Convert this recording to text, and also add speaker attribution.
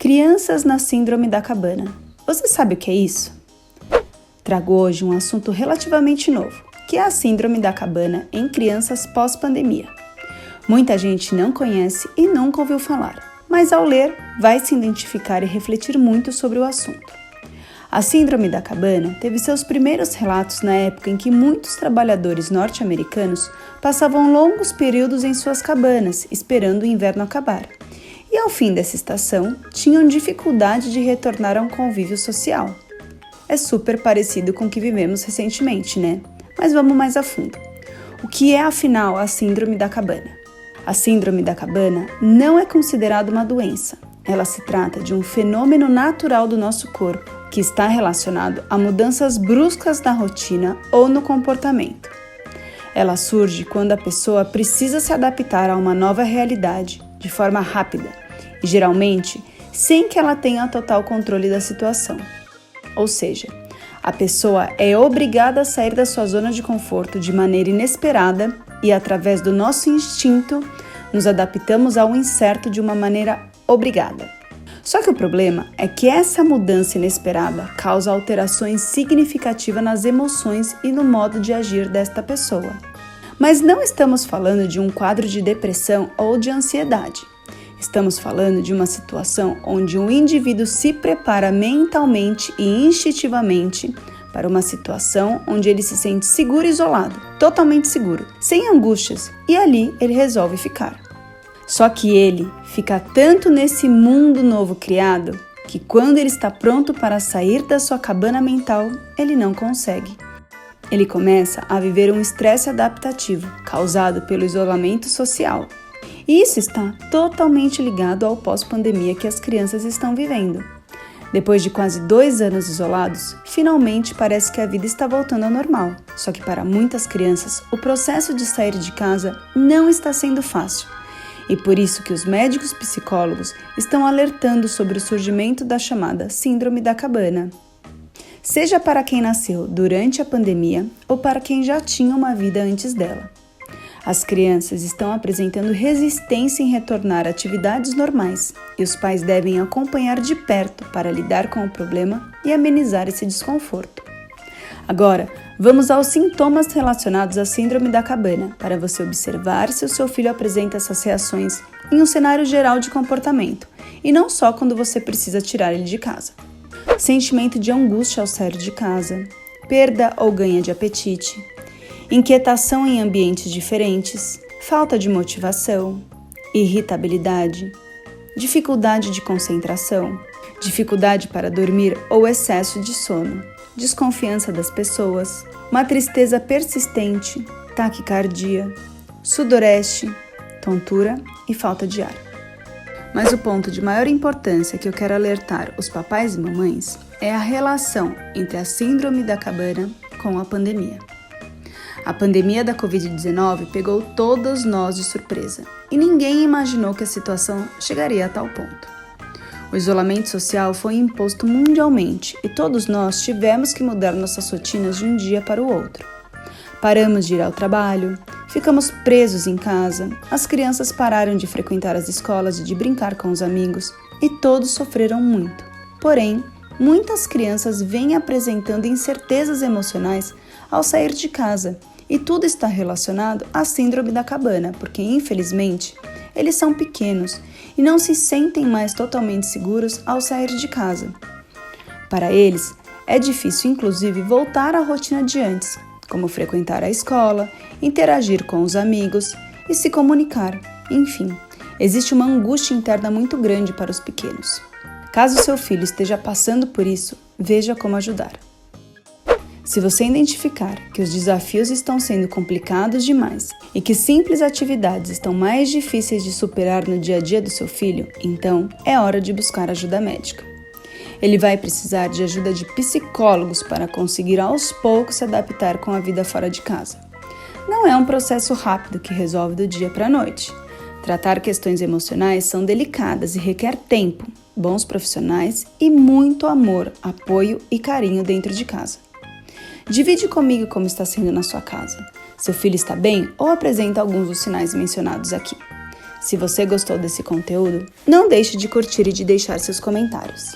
Speaker 1: Crianças na síndrome da cabana. Você sabe o que é isso? Trago hoje um assunto relativamente novo, que é a síndrome da cabana em crianças pós-pandemia. Muita gente não conhece e nunca ouviu falar, mas ao ler vai se identificar e refletir muito sobre o assunto. A síndrome da cabana teve seus primeiros relatos na época em que muitos trabalhadores norte-americanos passavam longos períodos em suas cabanas, esperando o inverno acabar. E ao fim dessa estação, tinham dificuldade de retornar a um convívio social. É super parecido com o que vivemos recentemente, né? Mas vamos mais a fundo. O que é, afinal, a síndrome da cabana? A síndrome da cabana não é considerada uma doença. Ela se trata de um fenômeno natural do nosso corpo, que está relacionado a mudanças bruscas na rotina ou no comportamento. Ela surge quando a pessoa precisa se adaptar a uma nova realidade de forma rápida e, geralmente, sem que ela tenha total controle da situação. Ou seja, a pessoa é obrigada a sair da sua zona de conforto de maneira inesperada e, através do nosso instinto, nos adaptamos ao incerto de uma maneira obrigada. Só que o problema é que essa mudança inesperada causa alterações significativas nas emoções e no modo de agir desta pessoa. Mas não estamos falando de um quadro de depressão ou de ansiedade. Estamos falando de uma situação onde um indivíduo se prepara mentalmente e instintivamente para uma situação onde ele se sente seguro e isolado, totalmente seguro, sem angústias, e ali ele resolve ficar. Só que ele fica tanto nesse mundo novo criado que quando ele está pronto para sair da sua cabana mental, ele não consegue. Ele começa a viver um estresse adaptativo causado pelo isolamento social. E isso está totalmente ligado ao pós-pandemia que as crianças estão vivendo. Depois de quase 2 anos isolados, finalmente parece que a vida está voltando ao normal. Só que para muitas crianças, o processo de sair de casa não está sendo fácil. E por isso que os médicos psicólogos estão alertando sobre o surgimento da chamada síndrome da cabana. Seja para quem nasceu durante a pandemia ou para quem já tinha uma vida antes dela. As crianças estão apresentando resistência em retornar a atividades normais e os pais devem acompanhar de perto para lidar com o problema e amenizar esse desconforto. Agora, vamos aos sintomas relacionados à síndrome da cabana, para você observar se o seu filho apresenta essas reações em um cenário geral de comportamento, e não só quando você precisa tirar ele de casa. Sentimento de angústia ao sair de casa, perda ou ganho de apetite, inquietação em ambientes diferentes, falta de motivação, irritabilidade, dificuldade de concentração, dificuldade para dormir ou excesso de sono, desconfiança das pessoas, uma tristeza persistente, taquicardia, sudorese, tontura e falta de ar. Mas o ponto de maior importância que eu quero alertar os papais e mamães é a relação entre a síndrome da cabana com a pandemia. A pandemia da Covid-19 pegou todos nós de surpresa e ninguém imaginou que a situação chegaria a tal ponto. O isolamento social foi imposto mundialmente e todos nós tivemos que mudar nossas rotinas de um dia para o outro. Paramos de ir ao trabalho, ficamos presos em casa, as crianças pararam de frequentar as escolas e de brincar com os amigos e todos sofreram muito. Porém, muitas crianças vêm apresentando incertezas emocionais ao sair de casa e tudo está relacionado à síndrome da cabana, porque infelizmente eles são pequenos e não se sentem mais totalmente seguros ao sair de casa. Para eles, é difícil inclusive voltar à rotina de antes, como frequentar a escola, interagir com os amigos e se comunicar. Enfim, existe uma angústia interna muito grande para os pequenos. Caso seu filho esteja passando por isso, veja como ajudar. Se você identificar que os desafios estão sendo complicados demais e que simples atividades estão mais difíceis de superar no dia a dia do seu filho, então é hora de buscar ajuda médica. Ele vai precisar de ajuda de psicólogos para conseguir aos poucos se adaptar com a vida fora de casa. Não é um processo rápido que resolve do dia para a noite. Tratar questões emocionais são delicadas e requer tempo, bons profissionais e muito amor, apoio e carinho dentro de casa. Divide comigo como está sendo na sua casa. Seu filho está bem ou apresenta alguns dos sinais mencionados aqui? Se você gostou desse conteúdo, não deixe de curtir e de deixar seus comentários.